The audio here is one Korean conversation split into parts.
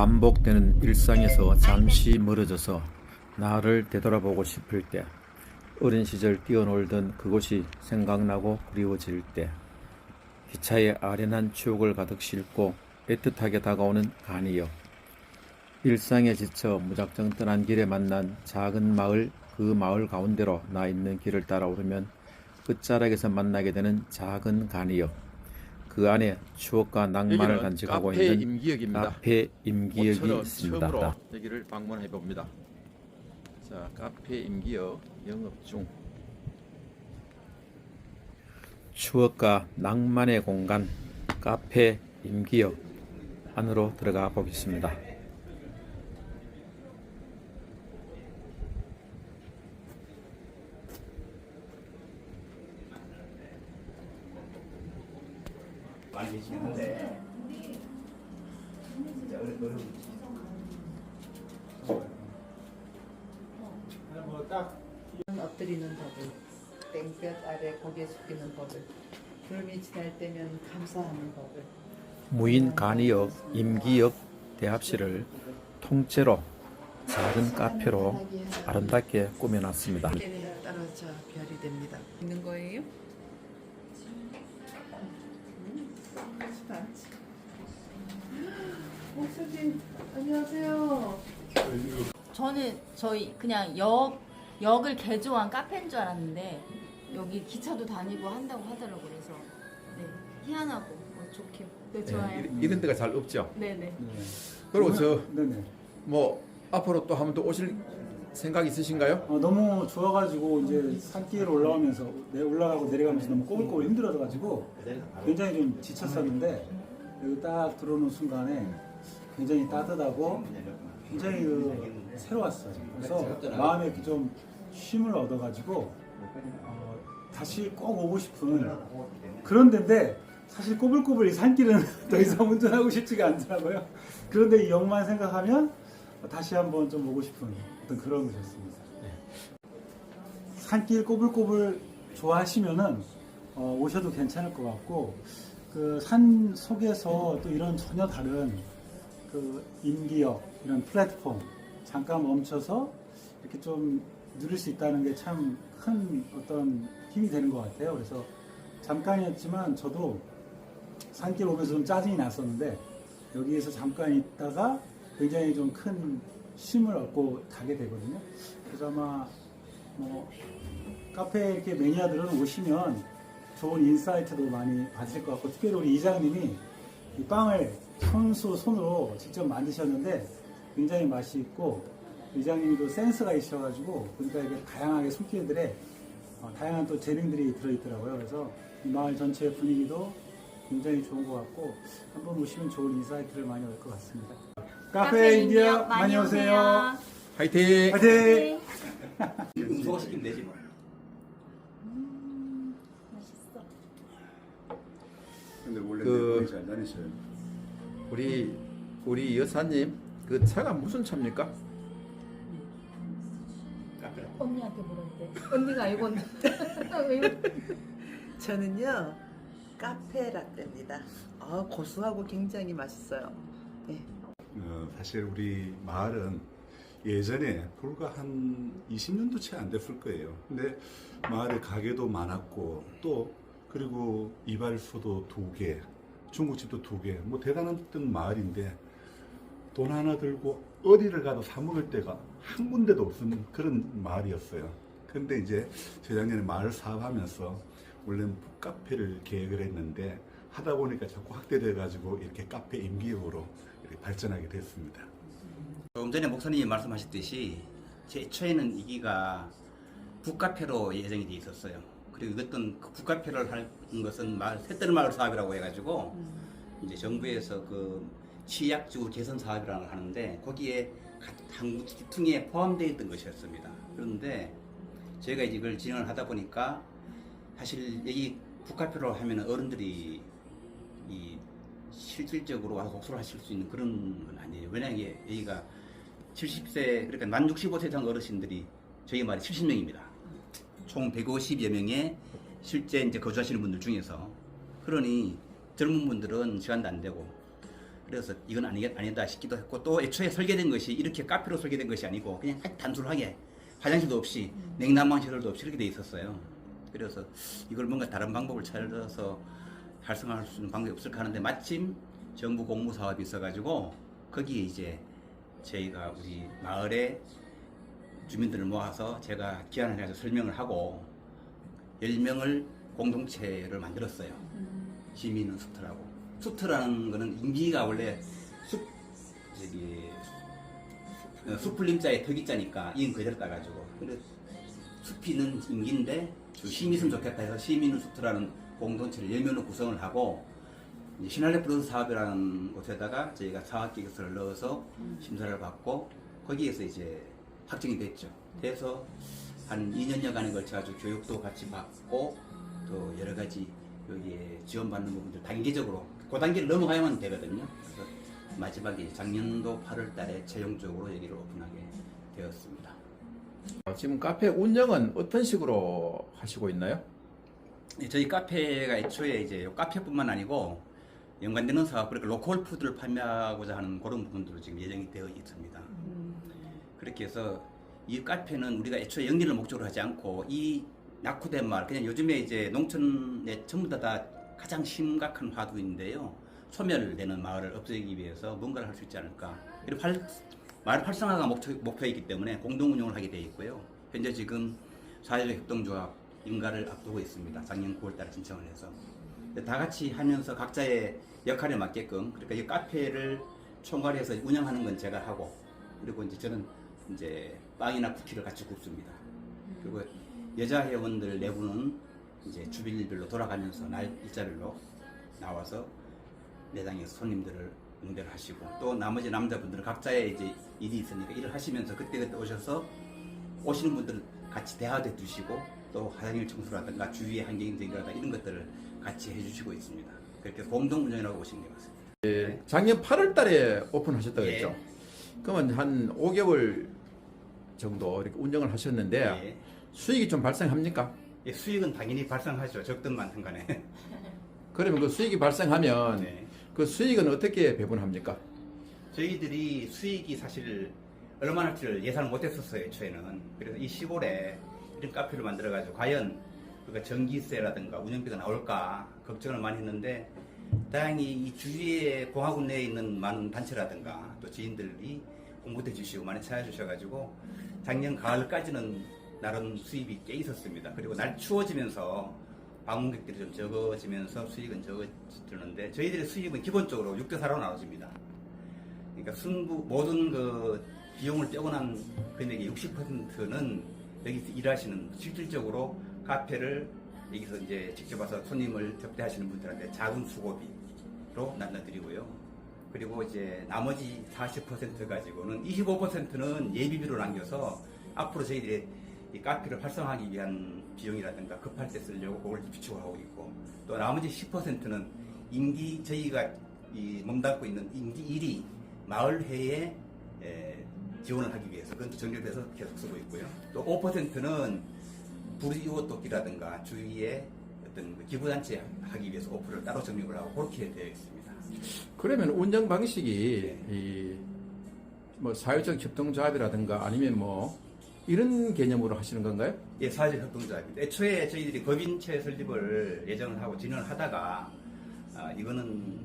반복되는 일상에서 잠시 멀어져서 나를 되돌아보고 싶을 때, 어린 시절 뛰어놀던 그곳이 생각나고 그리워질 때, 기차에 아련한 추억을 가득 싣고 애틋하게 다가오는 간이역, 일상에 지쳐 무작정 떠난 길에 만난 작은 마을, 그 마을 가운데로 나 있는 길을 따라 오르면 끝자락에서 만나게 되는 작은 간이역, 그 안에 추억과 낭만을 간직하고 카페 있는 임기역입니다. 카페 임기역이 모처럼 있습니다. 처음으로 여기를 방문해 봅니다. 자, 카페 임기역 영업 중. 추억과 낭만의 공간 카페 임기역 안으로 들어가 보겠습니다. 많이 계시긴 한데 진짜 어려운 엎드리는 법을, 땡볕 아래 고개 숙이는 법을, 구름이 지날 때면 감사하는 법을. 무인 간이역 임기역 대합실을 통째로 작은 카페로 아름답게 꾸며놨습니다. 때에 따라서 별이 됩니다. 있는 거예요? 목사님 안녕하세요. 저는 저희 그냥 역을 개조한 카페인 줄 알았는데 여기 기차도 다니고 한다고 하더라고요. 그래서 네, 희한하고 좋게 네, 좋아요. 이런 데가 잘 없죠. 네네. 그리고 저 네네. 뭐 앞으로 또 한 번 더 오실 생각 있으신가요? 너무 좋아가지고 이제 산길 올라오면서 올라가고 내려가면서 너무 꼬불꼬불 힘들어가지고 굉장히 좀 지쳤었는데 여기 딱 들어오는 순간에 굉장히 따뜻하고 굉장히 새로웠어요. 그래서 마음에 이렇게 좀 쉼을 얻어가지고 다시 꼭 오고 싶은 그런 데인데 사실 꼬불꼬불 이 산길은 더 이상 운전하고 싶지가 않더라고요. 그런데 이 역만 생각하면 다시 한번 좀 오고 싶은 어떤 그런 곳이었습니다. 산길 꼬불꼬불 좋아하시면은 오셔도 괜찮을 것 같고 그 산 속에서 또 이런 전혀 다른 그 임기역 이런 플랫폼 잠깐 멈춰서 이렇게 좀 누릴 수 있다는 게 참 큰 어떤 힘이 되는 것 같아요. 그래서 잠깐이었지만 저도 산길 오면서 좀 짜증이 났었는데 여기에서 잠깐 있다가 굉장히 좀 큰 쉼을 얻고 가게 되거든요. 그래서 아마 뭐 카페 이렇게 매니아들은 오시면 좋은 인사이트도 많이 받으실 것 같고 특별히 우리 이장님이 이 빵을 손으로 직접 만드셨는데 굉장히 맛이 있고 이장님이 또 센스가 있어가지고 보니까 이게 다양하게 손길들에 다양한 또 재능들이 들어있더라고요. 그래서 이 마을 전체의 분위기도 굉장히 좋은 것 같고 한번 오시면 좋은 인사이트를 많이 얻을 것 같습니다. 카페 인디어 많이 오세요. 화이팅! 화이팅! 음소거 시키면 되지 뭐. 맛있어. 근데 원래 그- 잘 다니셔요. 우리 여사님 그 차가 무슨 차입니까? 언니한테 물었는데 언니가 알고 있는데 저는요 카페 라떼입니다. 고소하고 굉장히 맛있어요. 네. 사실 우리 마을은 예전에 불과 한 20년도 채 안 됐을 거예요. 근데 마을에 가게도 많았고 또 그리고 이발소도 2개, 중국집도 2개, 뭐 대단한 마을인데 돈 하나 들고 어디를 가도 사 먹을 데가 한 군데도 없는 그런 마을이었어요. 근데 이제 재작년에 마을 사업하면서 원래는 북카페를 계획을 했는데 하다 보니까 자꾸 확대돼 가지고 이렇게 카페 임기역으로 이렇게 발전하게 됐습니다. 조금 전에 목사님이 말씀하셨듯이 제초에는 이기가 북카페로 예정이 돼 있었어요. 그리고 어떤 그 북카페를 하는 것은 새뜰 마을 사업이라고 해가지고 이제 정부에서 그 취약지구 개선 사업이라는 걸 하는데 거기에 한국 기퉁에 포함되어 있던 것이었습니다. 그런데 저희가 이걸 진행을 하다 보니까 사실 여기 북카페로 하면 어른들이 이 실질적으로 와서 독서를 하실 수 있는 그런 건 아니에요. 왜냐하면 여기가 70세, 그러니까 만 65세 이상 어르신들이 저희 마을에 70명입니다. 총 150여 명의 실제 이제 거주하시는 분들 중에서 그러니 젊은 분들은 시간도 안 되고 그래서 이건 아니다 싶기도 했고, 또 애초에 설계된 것이 이렇게 카페로 설계된 것이 아니고 그냥 단순하게 화장실도 없이 냉난방 시설도 없이 이렇게 돼 있었어요. 그래서 이걸 뭔가 다른 방법을 찾아서 활성화할 수 있는 방법이 없을까 하는데, 마침 정부 공모 사업이 있어가지고 거기에 이제 저희가 우리 마을의 주민들을 모아서 제가 기한을 가지고 설명을 하고 10명을 공동체를 만들었어요. 시민은 수트라고. 수트라는 거는 임기가 원래 수풀림자에 덕이자니까 이은 그대로 따가지고, 그래 숲이는 임기인데 시민은 좋겠다 해서 시민은 수트라는 공동체를 10명으로 구성을 하고, 시날레 플러스 사업이라는 곳에다가 저희가 사업기획서를 넣어서 심사를 받고 거기에서 이제 확정이 됐죠. 그래서 한 2년여간에 걸쳐서 교육도 같이 받고 또 여러 가지 여기에 지원받는 부분들 단계적으로 그 단계를 넘어가야만 되거든요. 그래서 마지막에 작년도 8월 달에 최종적으로 여기를 오픈하게 되었습니다. 지금 카페 운영은 어떤 식으로 하시고 있나요? 네, 저희 카페가 애초에 이제 요 카페뿐만 아니고 연관되는 사업, 그러니까 로컬 푸드를 판매하고자 하는 그런 부분들로 지금 예정이 되어 있습니다. 그렇게 해서 이 카페는 우리가 애초에 영리를 목적으로 하지 않고 이 낙후된 마을, 그냥 요즘에 이제 농촌에 전부 다 가장 심각한 화두인데요. 소멸되는 마을을 없애기 위해서 뭔가를 할 수 있지 않을까. 그리고 마을 활성화가 목표이기 때문에 공동 운영을 하게 되어 있고요. 현재 지금 사회적 협동조합 인가를 앞두고 있습니다. 작년 9월달에 신청을 해서. 다 같이 하면서 각자의 역할에 맞게끔, 그러니까 이 카페를 총괄해서 운영하는 건 제가 하고, 그리고 이제 저는 이제 빵이나 쿠키를 같이 굽습니다. 그리고 여자 회원들 내부는 이제 주빌별로 돌아가면서 날 일자별로 나와서 매장에서 손님들을 응대를 하시고, 또 나머지 남자분들은 각자의 이제 일이 있으니까 일을 하시면서 그때그때 오셔서 오시는 분들 같이 대화도 해주시고, 또 화장실 청소라든가 주위의 환경정리라든가 이런 것들을 같이 해주시고 있습니다. 그렇게 공동 운영이라고 보시면 되겠습니다. 작년 8월 달에 오픈하셨다고 예. 했죠? 그러면 한 5개월 정도 이렇게 운영을 하셨는데 예. 수익이 좀 발생합니까? 예, 수익은 당연히 발생하죠. 적든 많든 간에. 그러면 그 수익이 발생하면 네. 그 수익은 어떻게 배분합니까? 저희들이 수익이 사실 얼마나 할지를 예상을 못했었어요, 애초에는. 그래서 이 시골에 이런 카페를 만들어가지고 과연 그러니까 전기세라든가 운영비가 나올까 걱정을 많이 했는데, 다행히 이 주위에 공화군 내에 있는 많은 단체라든가 또 지인들이 홍보해 주시고 많이 찾아주셔가지고 작년 가을까지는 나름 수입이 꽤 있었습니다. 그리고 날 추워지면서 방문객들이 좀 적어지면서 수익은 적어지는데, 저희들의 수입은 기본적으로 6대4로 나눠집니다. 그러니까 모든 그 비용을 떼고 난 금액의 60%는 여기서 일하시는, 실질적으로 카페를 여기서 이제 직접 와서 손님을 접대하시는 분들한테 작은 수고비로 나눠드리고요. 그리고 이제 나머지 40% 가지고는 25%는 예비비로 남겨서 앞으로 저희들이 이 카페를 활성화하기 위한 비용이라든가 급할 때 쓰려고 그걸 비축을 하고 있고, 또 나머지 10%는 임기, 저희가 이 몸담고 있는 임기 1위 마을회에 지원을 하기 위해서 그건 또 정렬돼서 계속 쓰고 있고요. 또 5%는 불이웃돕기라든가 주위에 어떤 기부단체 하기 위해서 5%를 따로 정립을 하고 그렇게 되어 있습니다. 그러면 운영 방식이 이 뭐 사회적 협동조합이라든가 아니면 뭐 이런 개념으로 하시는 건가요? 예, 사회적 협동조합입니다. 애초에 저희들이 법인체 설립을 예정을 하고 진행을 하다가 이거는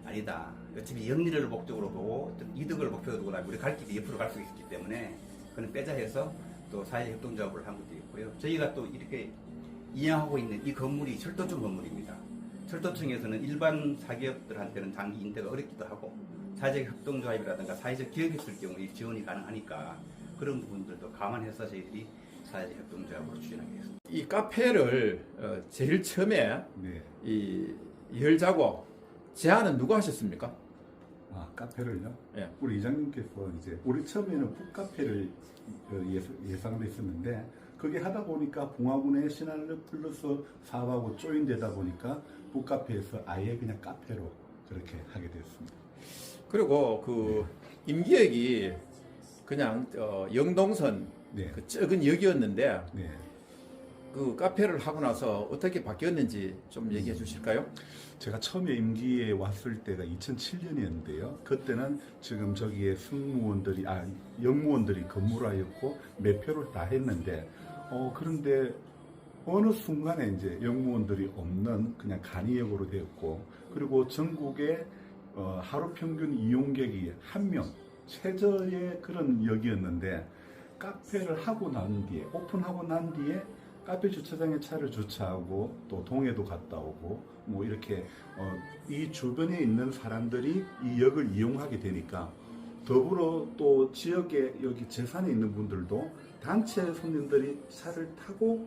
아니다. 어차피 영리를 목적으로 보고 어떤 이득을 목표로 두고 나면 우리 갈 길이 옆으로 갈 수 있기 때문에 그는 빼자 해서 또 사회적 협동조합을 한 것도 있고요. 저희가 또 이렇게 이양하고 있는 이 건물이 철도청 건물입니다. 철도청에서는 일반 사기업들한테는 장기 임대가 어렵기도 하고 사회적 협동조합이라든가 사회적 기업이 있을 경우 이 지원이 가능하니까 그런 부분들도 감안해서 저희들이 사회적 협동조합으로 추진하게 됐습니다. 이 카페를 제일 처음에 네. 이 열자고 제안은 누가 하셨습니까? 아, 카페를요? 예. 우리 이장님께서 이제 우리 처음에는 북카페를 예상을 했었는데 그게 하다 보니까 봉화군의 시날레 플러스 사업하고 조인되다 보니까 북카페에서 아예 그냥 카페로 그렇게 하게 됐습니다. 그리고 그 임기역이 그냥 영동선 네. 그 적은 역이었는데 네. 그 카페를 하고 나서 어떻게 바뀌었는지 좀 얘기해 주실까요? 제가 처음에 임기에 왔을 때가 2007년이었는데요. 그때는 지금 저기에 영무원들이 근무를 하였고 매표를 다 했는데, 그런데 어느 순간에 이제 영무원들이 없는 그냥 간이역으로 되었고, 그리고 전국에 하루 평균 이용객이 1명, 최저의 그런 역이었는데, 카페를 하고 난 뒤에, 오픈하고 난 뒤에 카페 주차장에 차를 주차하고 또 동해도 갔다 오고 뭐 이렇게 이 주변에 있는 사람들이 이 역을 이용하게 되니까, 더불어 또 지역에 여기 재산에 있는 분들도 단체 손님들이 차를 타고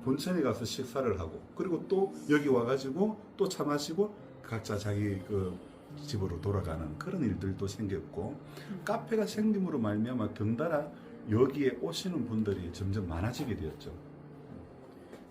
본천에 가서 식사를 하고, 그리고 또 여기 와가지고 또 차 마시고 각자 자기 그 집으로 돌아가는 그런 일들도 생겼고, 카페가 생김으로 말미암아 덩달아 여기에 오시는 분들이 점점 많아지게 되었죠.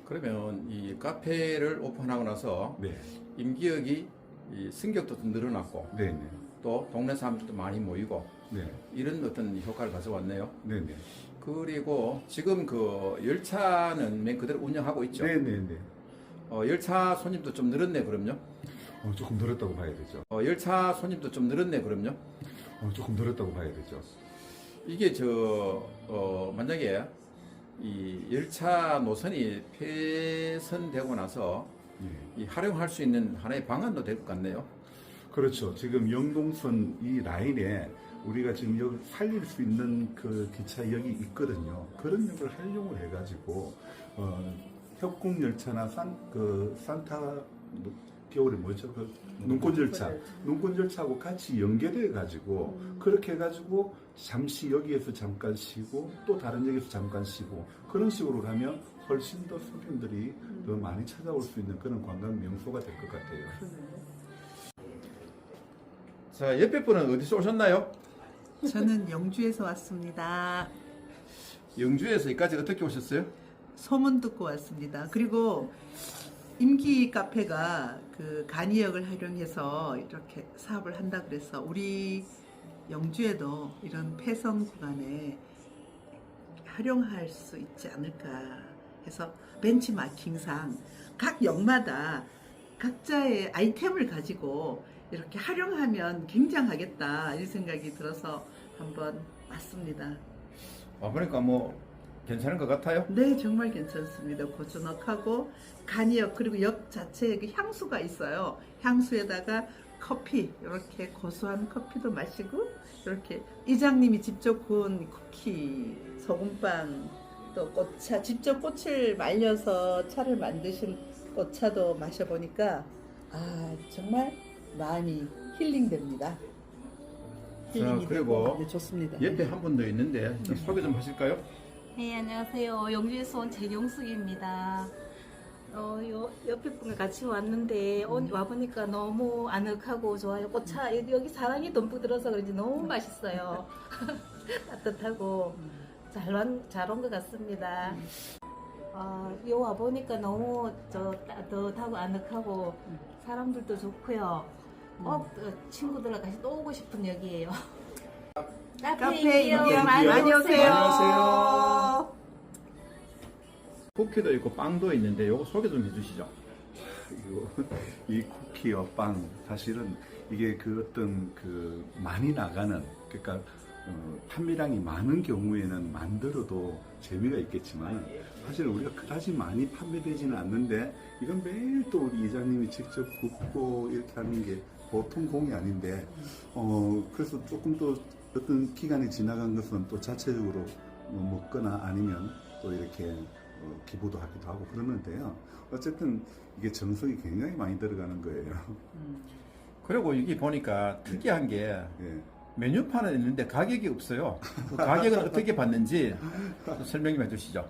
그러면 이 카페를 오픈하고 나서 네, 임기역이 이 승객도 좀 늘어났고 네, 네, 또 동네 사람들도 많이 모이고 네, 이런 어떤 효과를 가져왔네요. 네, 네, 그리고 지금 그 열차는 맨 그대로 운영하고 있죠. 네, 네, 네. 열차 손님도 좀 늘었네 그럼요. 조금 늘었다고 봐야 되죠. 열차 손님도 좀 늘었네 그럼요. 조금 늘었다고 봐야 되죠. 이게 만약에 이 열차 노선이 폐선되고 나서 예. 이 활용할 수 있는 하나의 방안도 될 것 같네요. 그렇죠. 지금 영동선 이 라인에 우리가 지금 여기 살릴 수 있는 그 기차역이 있거든요. 그런 역을 활용을 해가지고 협곡열차나 산타 겨울에 뭐죠? 그 눈꽃열차하고 같이 연계돼-가지고 그렇게 해가지고 잠시 여기에서 잠깐 쉬고 또 다른 역에서 잠깐 쉬고 그런 식으로 가면 훨씬 더 손님들이 더 많이 찾아올 수 있는 그런 관광 명소가 될 것 같아요. 자, 옆에 분은 어디서 오셨나요? 저는 영주에서 왔습니다. 영주에서 여기까지 어떻게 오셨어요? 소문 듣고 왔습니다. 그리고 임기 카페가 그 간이역을 활용해서 이렇게 사업을 한다 그래서 우리 영주에도 이런 폐성 구간에 활용할 수 있지 않을까 해서 벤치마킹상 각 역마다 각자의 아이템을 가지고 이렇게 활용하면 굉장하겠다 이 생각이 들어서 한번 왔습니다. 그러니까 뭐 괜찮은 것 같아요. 네, 정말 괜찮습니다. 고즈넉하고 간이역 그리고 역 자체에 그 향수가 있어요. 향수에다가 커피 이렇게 고소한 커피도 마시고 이렇게 이장님이 직접 구운 쿠키, 소금빵 또 꽃차 직접 꽃을 말려서 차를 만드신 꽃차도 마셔보니까 정말 마음이 힐링됩니다. 힐링이 그리고 되고 네, 좋습니다. 옆에 한 분 더 있는데 소개 좀 하실까요? 네, 안녕하세요. 영주에서 온 재경숙입니다. 옆에 분과 같이 왔는데 와보니까 너무 아늑하고 좋아요. 꽃차 여기 사랑이 듬뿍 들어서 그런지 너무 맛있어요. 따뜻하고 잘 온 것 같습니다. 요 와보니까 너무 따뜻하고 아늑하고 사람들도 좋고요. 친구들과 같이 또 오고 싶은 역이에요. 카페 인기요. 인기요. 많이 오세요. 쿠키도 있고 빵도 있는데 요거 소개 좀 해주시죠. 이 쿠키와 빵 사실은 이게 그 어떤 그 많이 나가는 그러니까 판매량이 많은 경우에는 만들어도 재미가 있겠지만 사실 우리가 그다지 많이 판매되지는 않는데 이건 매일 또 우리 이장님이 직접 굽고 이렇게 하는 게 보통 공이 아닌데 그래서 조금 또 어떤 기간이 지나간 것은 또 자체적으로 먹거나 아니면 또 이렇게 기부도 하기도 하고 그러는데요. 어쨌든 이게 정성이 굉장히 많이 들어가는 거예요. 그리고 여기 보니까 특이한 게 예. 메뉴판은 있는데 가격이 없어요. 그 가격은 어떻게 받는지 설명 좀 해주시죠.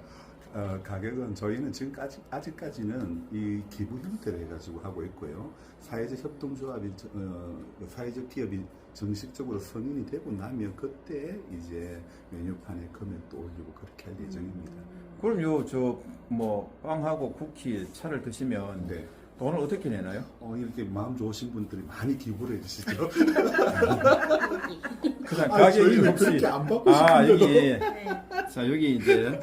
가격은 저희는 지금까지 아직까지는 이 기부 형태로 해가지고 하고 있고요. 사회적 협동조합이 사회적 기업이 정식적으로 승인이 되고 나면 그때 이제 메뉴판에 금액도 올리고 그렇게 할 예정입니다. 그럼 뭐 빵하고 쿠키 차를 드시면 네. 돈을 어떻게 내나요? 이렇게 마음 좋으신 분들이 많이 기부를 해주시죠. 그냥 아, 가격이 저희는 혹시 그렇게 안 받고 싶은데도. 여기 자 여기 이제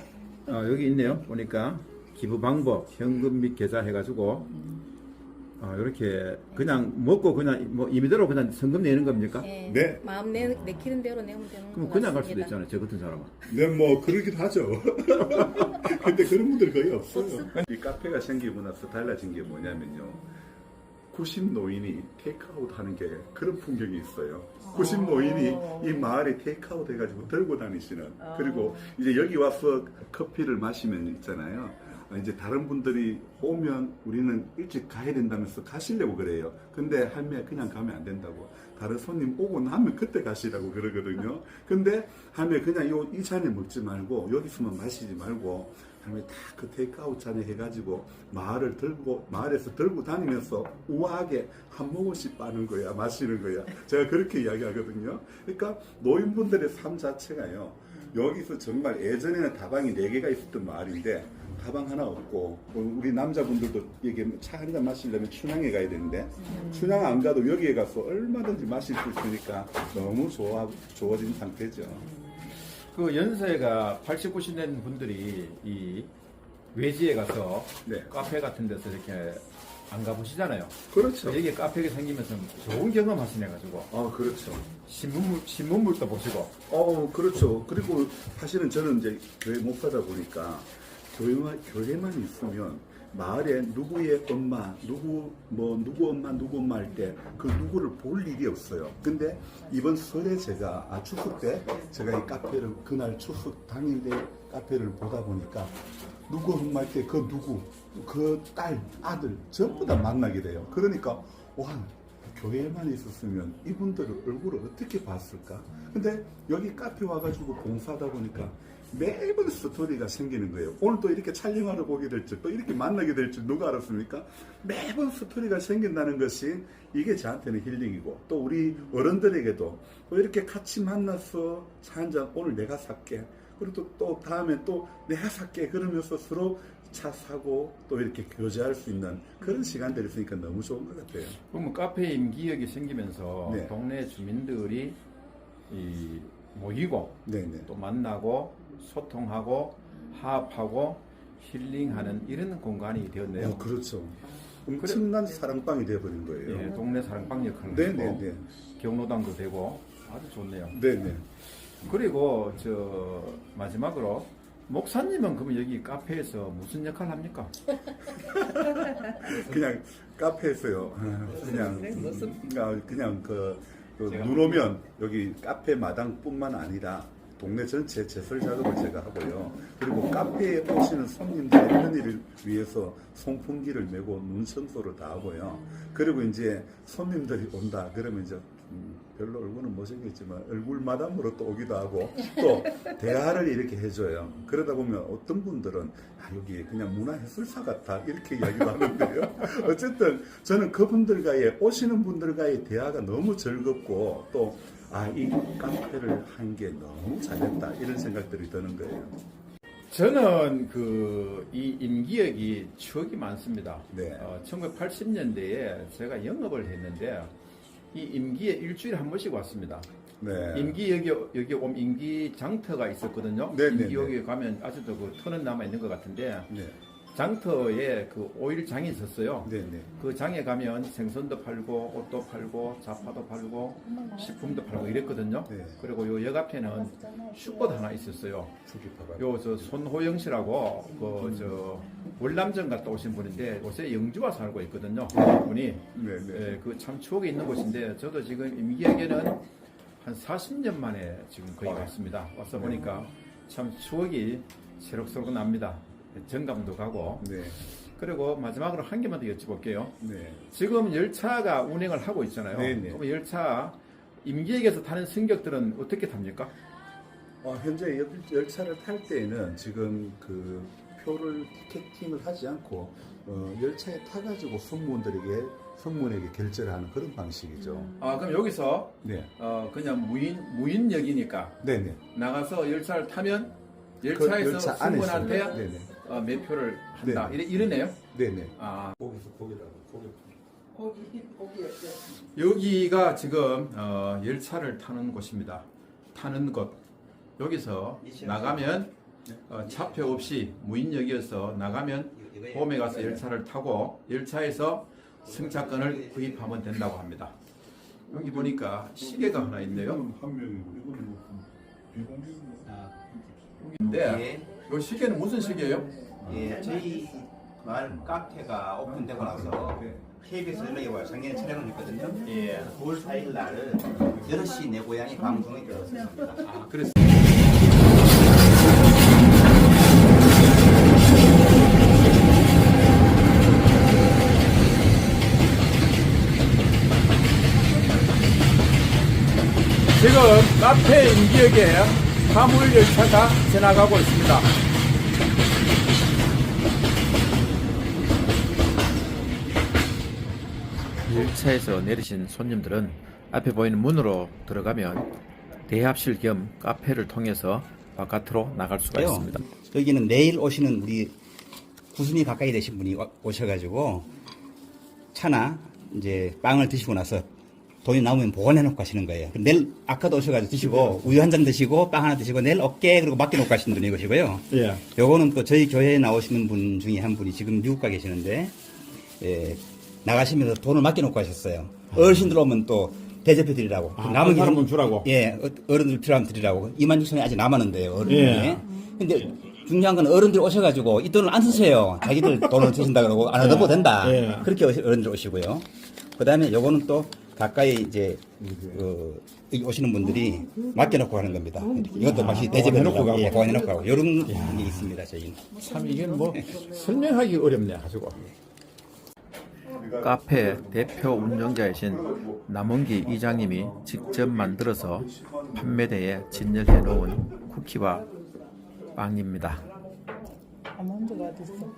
여기 있네요. 보니까 기부 방법, 현금 및 계좌 해가지고 이렇게 그냥 먹고 그냥 뭐 임의대로 그냥 성금 내는 겁니까? 네. 네. 마음 내키는 대로 내면 되는 그럼 것 그냥 갈 수도 같습니다. 있잖아요. 저 같은 사람은. 네, 뭐 그러긴 하죠. 근데 그런 분들 거의 없어요. 이 카페가 생기고 나서 달라진 게 뭐냐면요. 90 노인이 테이크아웃 하는 게 그런 풍경이 있어요. 90 노인이 이 마을에 테이크아웃 해가지고 들고 다니시는. 그리고 이제 여기 와서 커피를 마시면 있잖아요. 이제 다른 분들이 오면 우리는 일찍 가야 된다면서 가시려고 그래요. 근데 할매 그냥 가면 안 된다고. 다른 손님 오고 나면 그때 가시라고 그러거든요. 근데 할매 그냥 이 잔에 먹지 말고 여기서만 마시지 말고 할매 다 그 테이크아웃 잔에 해가지고 마을에서 들고 다니면서 우아하게 한 모금씩 빠는 거야, 마시는 거야. 제가 그렇게 이야기하거든요. 그러니까 노인분들의 삶 자체가요. 여기서 정말 예전에는 다방이 4개가 있었던 마을인데 다방 하나 없고 우리 남자분들도 이게 차 한 잔 마시려면 춘향에 가야 되는데 춘향 안 가도 여기에 가서 얼마든지 마실 수 있으니까 너무 좋아진 상태죠. 그 연세가 80, 90된 분들이 이 외지에 가서 네. 카페 같은 데서 이렇게 안 가보시잖아요. 그렇죠. 여기에 카페가 생기면서 좋은 경험 하시네가지고 그렇죠. 신문물도 보시고. 그렇죠. 그리고 사실은 저는 이제 교회 목사다 보니까 교회만 있으면 마을에 누구의 엄마, 누구 엄마 할 때 그 누구를 볼 일이 없어요. 근데 이번 설에 제가 추석 때 제가 이 카페를 그날 추석 당일에 카페를 보다 보니까 누구 엄마 할 때 그 누구, 그 딸, 아들 전부 다 만나게 돼요. 그러니까 와. 교회만 있었으면 이분들의 얼굴을 어떻게 봤을까? 근데 여기 카페 와가지고 봉사하다 보니까 매번 스토리가 생기는 거예요. 오늘 또 이렇게 촬영하러 보게 될지 또 이렇게 만나게 될지 누가 알았습니까? 매번 스토리가 생긴다는 것이 이게 저한테는 힐링이고 또 우리 어른들에게도 또 이렇게 같이 만나서 차 한잔 오늘 내가 살게 그리고 또 다음에 또 내가 살게 그러면서 서로 차 사고 또 이렇게 교제할 수 있는 그런 시간들이 있으니까 너무 좋은 것 같아요. 그러면 카페 임기역이 생기면서 네. 동네 주민들이 모이고 네네. 또 만나고 소통하고 화합하고 힐링하는 이런 공간이 되었네요. 그렇죠. 엄청난 사랑방이 되어버린 거예요. 예, 동네 사랑방 역할을 네네네. 하고 경로당도 되고 아주 좋네요. 네네. 그리고 마지막으로 목사님은 그러면 여기 카페에서 무슨 역할을 합니까? 그냥 카페에서요. 그냥 눈 오면 여기 카페 마당뿐만 아니라 동네 전체 제설 작업을 제가 하고요. 그리고 카페에 오시는 손님들의 편의를 위해서 송풍기를 메고 눈 청소를 다 하고요. 그리고 이제 손님들이 온다 그러면 이제 별로 얼굴은 못생겼지만 얼굴 마담으로 또 오기도 하고 또 대화를 이렇게 해줘요. 그러다 보면 어떤 분들은 여기 그냥 문화해설사 같아 이렇게 이야기도 하는데요. 어쨌든 저는 그분들과의 오시는 분들과의 대화가 너무 즐겁고 또 이 카페를 한 게 너무 잘했다 이런 생각들이 드는 거예요. 저는 이 임기역이 추억이 많습니다. 네. 1980년대에 제가 영업을 했는데 이 임기에 일주일에 한 번씩 왔습니다. 네. 여기 임기 장터가 있었거든요. 네, 네, 임기역에 가면 아직도 그 터는 남아 있는 것 같은데 네. 장터에 그 오일 장이 있었어요. 네네. 그 장에 가면 생선도 팔고 옷도 팔고 자파도 팔고 식품도 팔고 이랬거든요. 네. 그리고 요 역 앞에는 슈퍼도 하나 있었어요. 요 손호영 씨라고 월남전 갔다 오신 분인데 요새 영주와 살고 있거든요. 분이 네네. 그 참 추억이 있는 곳인데 저도 지금 임기에게는 한 40년 만에 지금 거기 왔습니다. 와서 보니까 참 추억이 새록새록 납니다. 정감도 가고. 네. 그리고 마지막으로 한 개만 더 여쭤볼게요. 네. 지금 열차가 운행을 하고 있잖아요. 네네. 그럼 열차 임기역에서 타는 승객들은 어떻게 탑니까? 현재 열차를 탈 때에는 지금 그 표를 티켓팅을 하지 않고 열차에 타가지고 승무원에게 결제를 하는 그런 방식이죠. 그럼 여기서 네. 그냥 무인역이니까 네네. 나가서 열차를 타면 열차에서 열차 승무원한테 안에서. 네네. 매표를 한다. 네네. 이러네요. 네네. 여기가 지금 열차를 타는 곳입니다. 타는 곳. 여기서 나가면 차표 없이 무인역이어서 나가면 홈에 가서 열차를 타고 열차에서 승차권을 구입하면 된다고 합니다. 여기 보니까 시계가 하나 있네요. 한 명이고 이거는 뭐 비공개. 근데 이 시계는 무슨 시계예요? 예, 저희 마을 카페가 오픈되고 나서 KBS 연락이 와요. 작년에 촬영을 했거든요. 예, 9월 4일 날 6시 내 고향이 방송에 들었습니다. 아, 그래서 지금 카페 임기역에 화물 열차가 지나가고 있습니다. 열차에서 내리신 손님들은 앞에 보이는 문으로 들어가면 대합실 겸 카페를 통해서 바깥으로 나갈 수가 있습니다. 여기는 내일 오시는 우리 구순이 가까이 되신 분이 오셔가지고 차나 이제 빵을 드시고 나서 돈이 남으면 보관해놓고 가시는 거예요. 그럼 내일 아까도 오셔가지고 드시고 우유 한 잔 드시고 빵 하나 드시고 내일 어깨 그리고 맡겨놓고 가시는 분이 것이고요. 예. 요거는 또 저희 교회에 나오시는 분 중에 한 분이 지금 미국 가 계시는데 예, 나가시면서 돈을 맡겨놓고 가셨어요. 어르신들 오면 또 대접해 드리라고. 남은 사람은 주라고. 예, 어른들 필요하면 드리라고. 26,000원이 아직 남았는데요, 어른들이. 예. 근데 중요한 건 어른들 오셔가지고 이 돈을 안 쓰세요. 자기들 돈을 쓰신다 그러고 안 얻어도 된다. 예. 그렇게 어른들 오시고요. 그 다음에 요거는 또 가까이 이제 여기 오시는 분들이 맡겨놓고 가는 겁니다. 이것도 다시 대접해놓고 가고 보관해놓고 가고 이런 게 있습니다. 저희는. 참 이게 뭐 설명하기 어렵네 가지고. 카페 대표 운영자이신 남원기 이장님이 직접 만들어서 판매대에 진열해 놓은 쿠키와 빵입니다. 아몬드가 어딨어?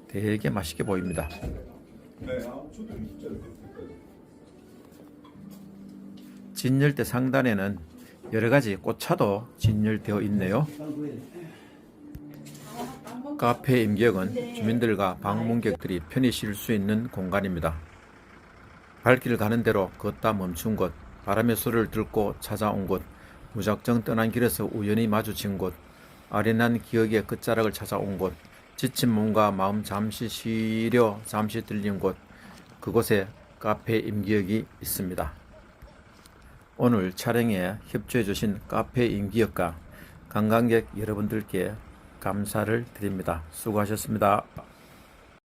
되게 맛있게 보입니다. 진열대 상단에는 여러 가지 꽃차도 진열되어 있네요. 카페 임기역은 주민들과 방문객들이 편히 쉴 수 있는 공간입니다. 발길 가는 대로 걷다 멈춘 곳, 바람의 소리를 듣고 찾아온 곳, 무작정 떠난 길에서 우연히 마주친 곳, 아련한 기억의 끝자락을 찾아온 곳, 지친 몸과 마음 잠시 쉬려 잠시 들린 곳, 그곳에 카페 임기역이 있습니다. 오늘 촬영에 협조해 주신 카페 임기역과 관광객 여러분들께 감사를 드립니다. 수고하셨습니다.